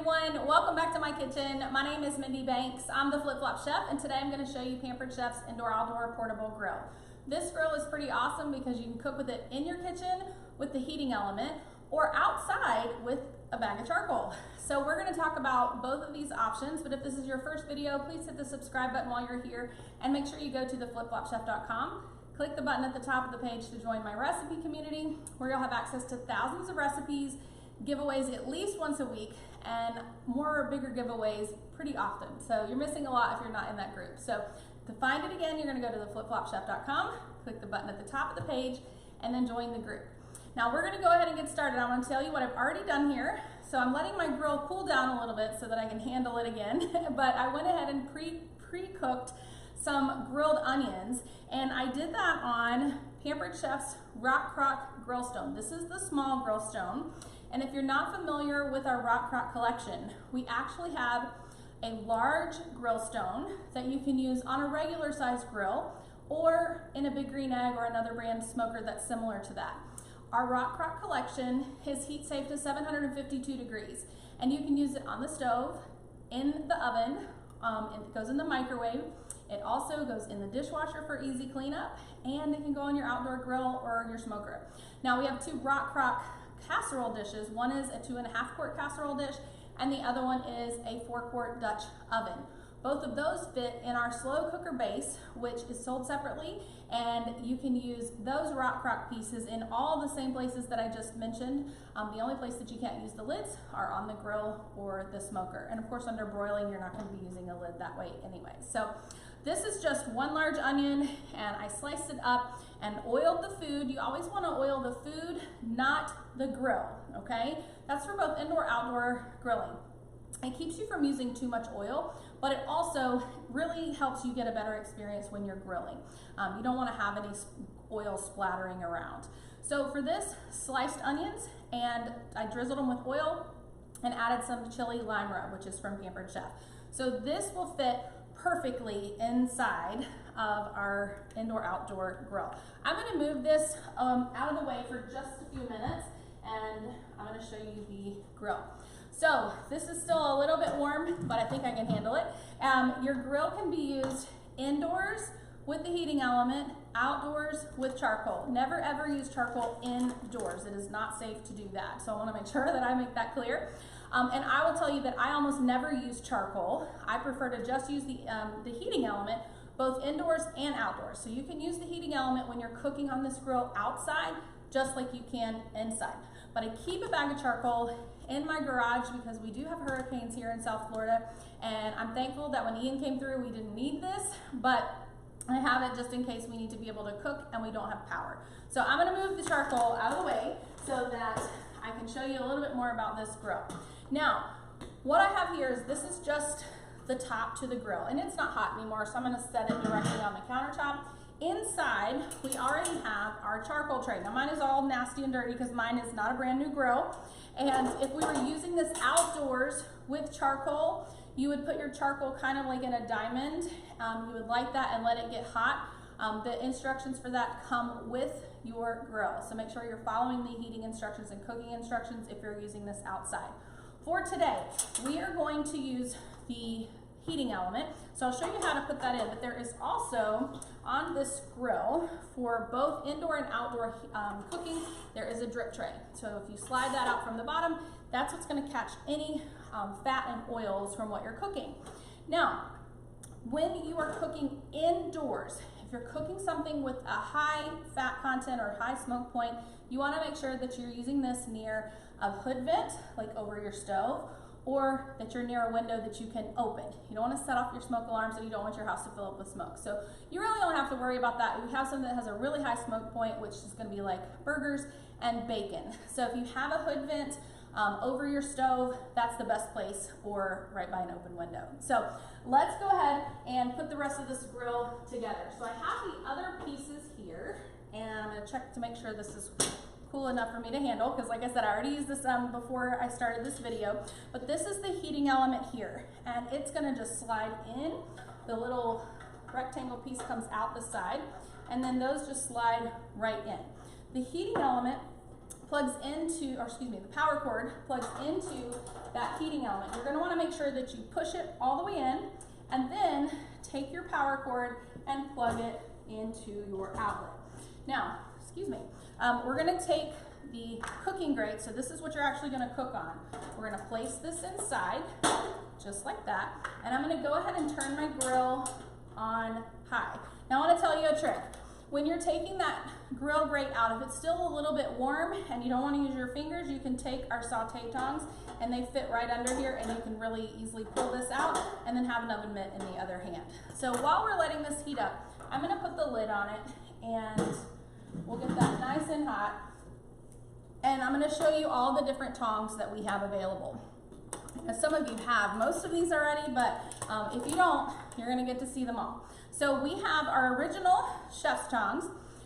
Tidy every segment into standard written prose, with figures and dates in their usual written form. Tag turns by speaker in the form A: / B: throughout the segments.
A: everyone, welcome back to my kitchen. My name is Mindy Banks. I'm the Flip Flop Chef, and today I'm going to show you Pampered Chef's indoor-outdoor portable grill. This grill is pretty awesome because you can cook with it in your kitchen with the heating element or outside with a bag of charcoal. So we're going to talk about both of these options, but if this is your first video, please hit the subscribe button while you're here and make sure you go to theflipflopchef.com. Click the button at the top of the page to join my recipe community where you'll have access to thousands of recipes, giveaways at least once a week, and more or bigger giveaways pretty often. So you're missing a lot if you're not in that group. So to find it again, you're going to go to theflipflopchef.com, click the button at the top of the page, and then join the group. Now we're going to go ahead and get started. I want to tell you what I've already done here. So I'm letting my grill cool down a little bit so that I can handle it again. But I went ahead and pre-cooked some grilled onions, and I did that on Pampered Chef's Rock Crock Grill Stone. This is the small grill stone. And if you're not familiar with our Rock Crock collection, we actually have a large grill stone that you can use on a regular size grill or in a Big Green Egg or another brand smoker that's similar to that. Our Rock Crock collection is heat safe to 752 degrees, and you can use it on the stove, in the oven, it goes in the microwave. It also goes in the dishwasher for easy cleanup, and it can go on your outdoor grill or your smoker. Now we have two Rock Crock casserole dishes. One is a 2.5 quart casserole dish, and the other one is a 4-quart Dutch oven. Both of those fit in our slow cooker base, which is sold separately, and you can use those Rock Crock pieces in all the same places that I just mentioned. The only place that you can't use the lids are on the grill or the smoker. And of course, under broiling, you're not going to be using a lid that way anyway. So this is just one large onion, and I sliced it up and oiled the food. You always want to oil the food, not the grill, okay? That's for both indoor, outdoor grilling. It keeps you from using too much oil, but it also really helps you get a better experience when you're grilling. You don't want to have any oil splattering around. So for this, sliced onions, and I drizzled them with oil and added some chili lime rub, which is from Pampered Chef. So this will fit perfectly inside of our indoor-outdoor grill. I'm going to move this out of the way for just a few minutes, and I'm going to show you the grill. So this is still a little bit warm, but I think I can handle it. Your grill can be used indoors with the heating element, outdoors with charcoal. Never ever use charcoal indoors. It is not safe to do that. So I want to make sure that I make that clear. And I will tell you that I almost never use charcoal. I prefer to just use the heating element both indoors and outdoors. So you can use the heating element when you're cooking on this grill outside, just like you can inside. But I keep a bag of charcoal in my garage because we do have hurricanes here in South Florida, and I'm thankful that when Ian came through, we didn't need this, but I have it just in case we need to be able to cook and we don't have power. So I'm gonna move the charcoal out of the way so that I can show you a little bit more about this grill. Now, what I have here is this is just the top to the grill, and it's not hot anymore, so I'm gonna set it directly on the countertop. Inside, we already have our charcoal tray. Now mine is all nasty and dirty because mine is not a brand new grill. And if we were using this outdoors with charcoal, you would put your charcoal kind of like in a diamond. You would light that and let it get hot. The instructions for that come with your grill. So make sure you're following the heating instructions and cooking instructions if you're using this outside. For today, we are going to use the heating element. So I'll show you how to put that in, but there is also on this grill for both indoor and outdoor cooking, there is a drip tray. So if you slide that out from the bottom, that's what's going to catch any fat and oils from what you're cooking. Now, when you are cooking indoors, if you're cooking something with a high fat content or high smoke point, you want to make sure that you're using this near a hood vent, like over your stove, or that you're near a window that you can open. You don't want to set off your smoke alarms, and you don't want your house to fill up with smoke. So you really don't have to worry about that. We have something that has a really high smoke point, which is going to be like burgers and bacon. So if you have a hood vent over your stove, that's the best place, or right by an open window. So let's go ahead and put the rest of this grill together. So I have the other pieces here, and I'm going to check to make sure this is cool enough for me to handle, because like I said, I already used this before I started this video. But this is the heating element here, and it's going to just slide in. The little rectangle piece comes out the side, and then those just slide right in. The heating element the power cord plugs into that heating element. You're going to want to make sure that you push it all the way in, and then take your power cord and plug it into your outlet. Now, we're going to take the cooking grate, so this is what you're actually going to cook on. We're going to place this inside, just like that, and I'm going to go ahead and turn my grill on high. Now I want to tell you a trick. When you're taking that grill grate out, if it's still a little bit warm and you don't want to use your fingers, you can take our saute tongs, and they fit right under here, and you can really easily pull this out and then have an oven mitt in the other hand. So while we're letting this heat up, I'm going to put the lid on it, and we'll get that nice and hot. And I'm going to show you all the different tongs that we have available. Now, some of you have most of these already, but if you don't, you're going to get to see them all. So we have our original chef's tongs,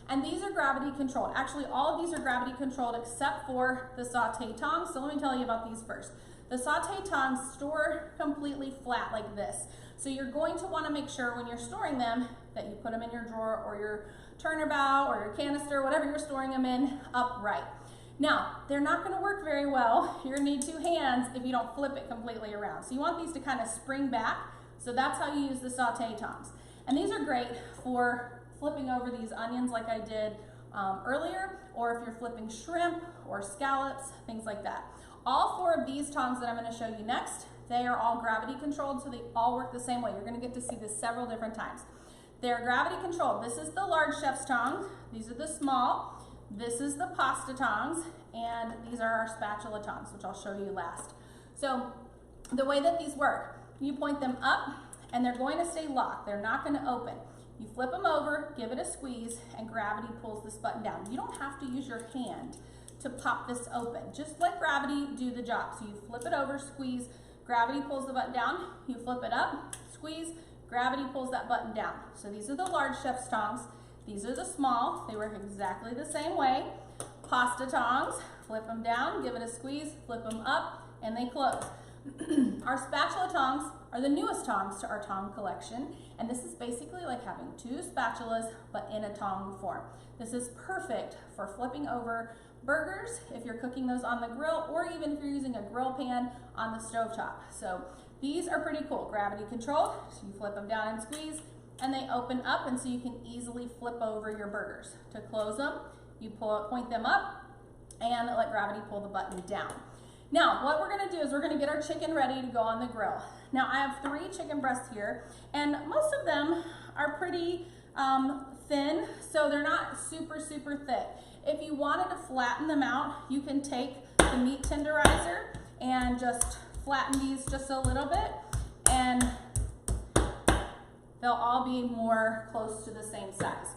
A: and these are gravity controlled. Actually, all of these are gravity controlled except for the saute tongs. So let me tell you about these first. The saute tongs store completely flat like this. So you're going to want to make sure when you're storing them that you put them in your drawer or your turnabout or your canister, whatever you're storing them in, upright. Now, they're not going to work very well. You're going to need two hands if you don't flip it completely around. So you want these to kind of spring back. So that's how you use the saute tongs. And these are great for flipping over these onions like I did earlier, or if you're flipping shrimp or scallops, things like that. All four of these tongs that I'm going to show you next, they are all gravity controlled, so they all work the same way. You're going to get to see this several different times. They're gravity controlled. This is the large chef's tongs. These are the small. This is the pasta tongs, and these are our spatula tongs, which I'll show you last. So the way that these work, you point them up, and they're going to stay locked. They're not going to open. You flip them over, give it a squeeze, and gravity pulls this button down. You don't have to use your hand to pop this open. Just let gravity do the job. So you flip it over, squeeze, gravity pulls the button down. You flip it up, squeeze, gravity pulls that button down. So these are the large chef's tongs. These are the small. They work exactly the same way. Pasta tongs, flip them down, give it a squeeze, flip them up, and they close. Our spatula tongs are the newest tongs to our tong collection, and this is basically like having two spatulas but in a tong form. This is perfect for flipping over burgers if you're cooking those on the grill, or even if you're using a grill pan on the stovetop. So these are pretty cool, gravity controlled. So you flip them down and squeeze, and they open up, and so you can easily flip over your burgers. To close them, you point them up and let gravity pull the button down. Now, what we're going to do is we're going to get our chicken ready to go on the grill. Now, I have 3 chicken breasts here, and most of them are pretty thin, so they're not super, super thick. If you wanted to flatten them out, you can take the meat tenderizer and just flatten these just a little bit, and they'll all be more close to the same size.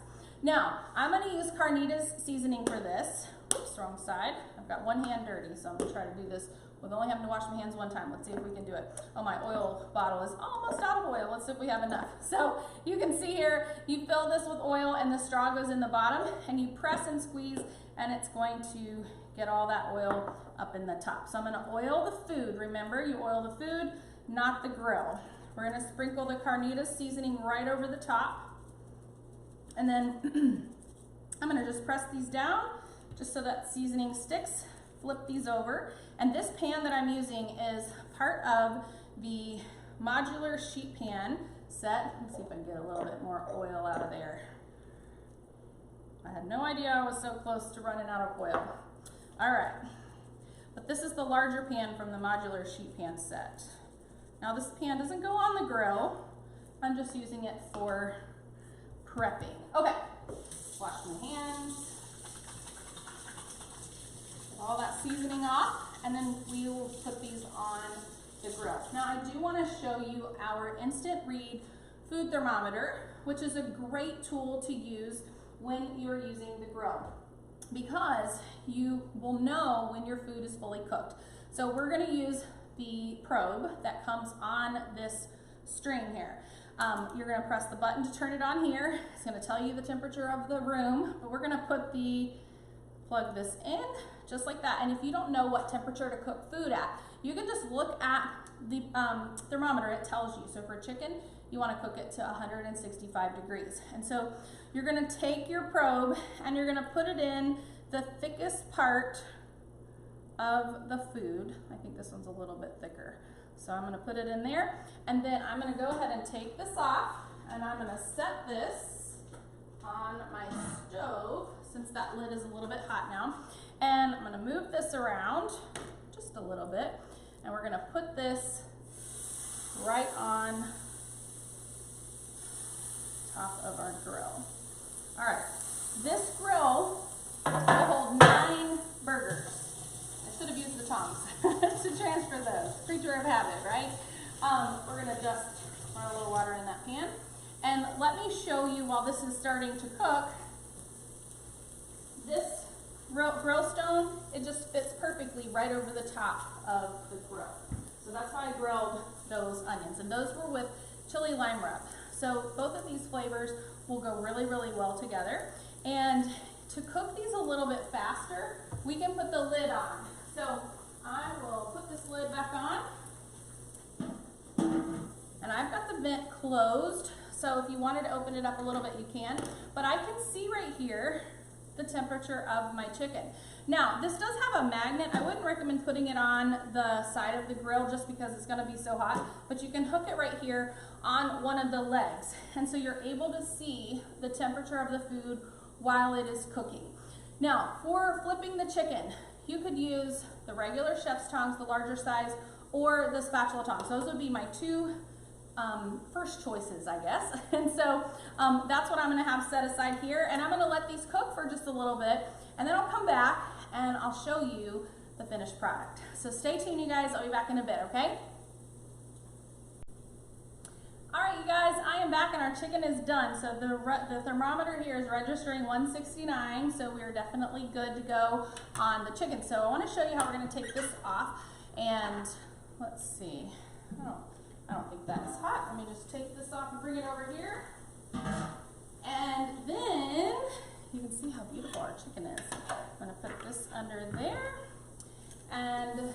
A: Now, I'm going to use carnitas seasoning for this. Oops, wrong side. I've got one hand dirty, so I'm going to try to do this with only having to wash my hands one time. Let's see if we can do it. Oh, my oil bottle is almost out of oil. Let's see if we have enough. So you can see here, you fill this with oil and the straw goes in the bottom, and you press and squeeze, and it's going to get all that oil up in the top. So I'm going to oil the food. Remember, you oil the food, not the grill. We're going to sprinkle the carnitas seasoning right over the top. And then I'm going to just press these down just so that seasoning sticks. Flip these over. And this pan that I'm using is part of the modular sheet pan set. Let's see if I can get a little bit more oil out of there. I had no idea I was so close to running out of oil. All right. But this is the larger pan from the modular sheet pan set. Now this pan doesn't go on the grill. I'm just using it for prepping. Okay, wash my hands. Get all that seasoning off, and then we will put these on the grill. Now I do want to show you our instant read food thermometer, which is a great tool to use when you're using the grill, because you will know when your food is fully cooked. So we're going to use the probe that comes on this string here. You're going to press the button to turn it on here. It's going to tell you the temperature of the room, but we're going to plug this in just like that. And if you don't know what temperature to cook food at, you can just look at the thermometer. It tells you. So for chicken, you want to cook it to 165 degrees. And so you're going to take your probe and you're going to put it in the thickest part of the food. I think this one's a little bit thicker. So I'm gonna put it in there, and then I'm gonna go ahead and take this off, and I'm gonna set this on my stove, since that lid is a little bit hot now. And I'm gonna move this around just a little bit, and we're gonna put this right on top of our grill. All right, this grill will hold 9 burgers. I should have used the tongs to transfer those. Creature of habit, right? We're gonna just pour a little water in that pan. And let me show you, while this is starting to cook, this grill stone, it just fits perfectly right over the top of the grill. So that's why I grilled those onions. And those were with chili lime rub. So both of these flavors will go really, really well together. And to cook these a little bit faster, we can put the lid on. So I will put this lid back on. And I've got the vent closed. So if you wanted to open it up a little bit, you can. But I can see right here the temperature of my chicken. Now, this does have a magnet. I wouldn't recommend putting it on the side of the grill just because it's gonna be so hot, but you can hook it right here on one of the legs. And so you're able to see the temperature of the food while it is cooking. Now, for flipping the chicken, you could use the regular chef's tongs, the larger size, or the spatula tongs. Those would be my 2 first choices, I guess. And so that's what I'm gonna have set aside here, and I'm gonna let these cook for just a little bit, and then I'll come back and I'll show you the finished product. So stay tuned, you guys. I'll be back in a bit, okay? All right, you guys, I am back and our chicken is done. So the thermometer here is registering 169, so we're definitely good to go on the chicken. So I wanna show you how we're gonna take this off, and let's see. I don't think that's hot. Let me just take this off and bring it over here. And then you can see how beautiful our chicken is. I'm gonna put this under there. And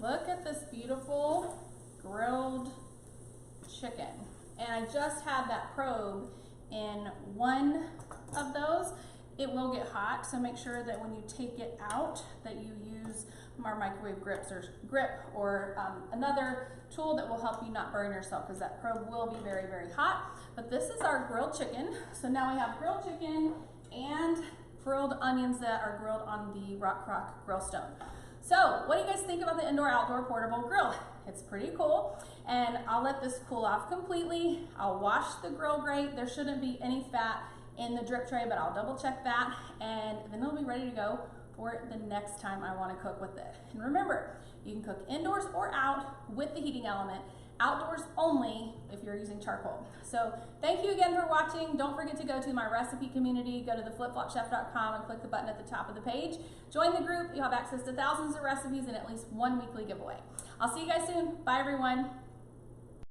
A: look at this beautiful grilled chicken. And I just had that probe in one of those. It will get hot, so make sure that when you take it out that you use our microwave grip or another tool that will help you not burn yourself, because that probe will be very, very hot. But this is our grilled chicken. So now we have grilled chicken and grilled onions that are grilled on the Rock Crock grill stone. So what do you guys think about the indoor-outdoor portable grill? It's pretty cool, and I'll let this cool off completely. I'll wash the grill grate. There shouldn't be any fat in the drip tray, but I'll double check that, and then it'll be ready to go for the next time I want to cook with it. And remember, you can cook indoors or out with the heating element. Outdoors only if you're using charcoal. So thank you again for watching. Don't forget to go to my recipe community. Go to theflipflopchef.com and click the button at the top of the page. Join the group. You'll have access to thousands of recipes and at least 1 weekly giveaway. I'll see you guys soon. Bye, everyone.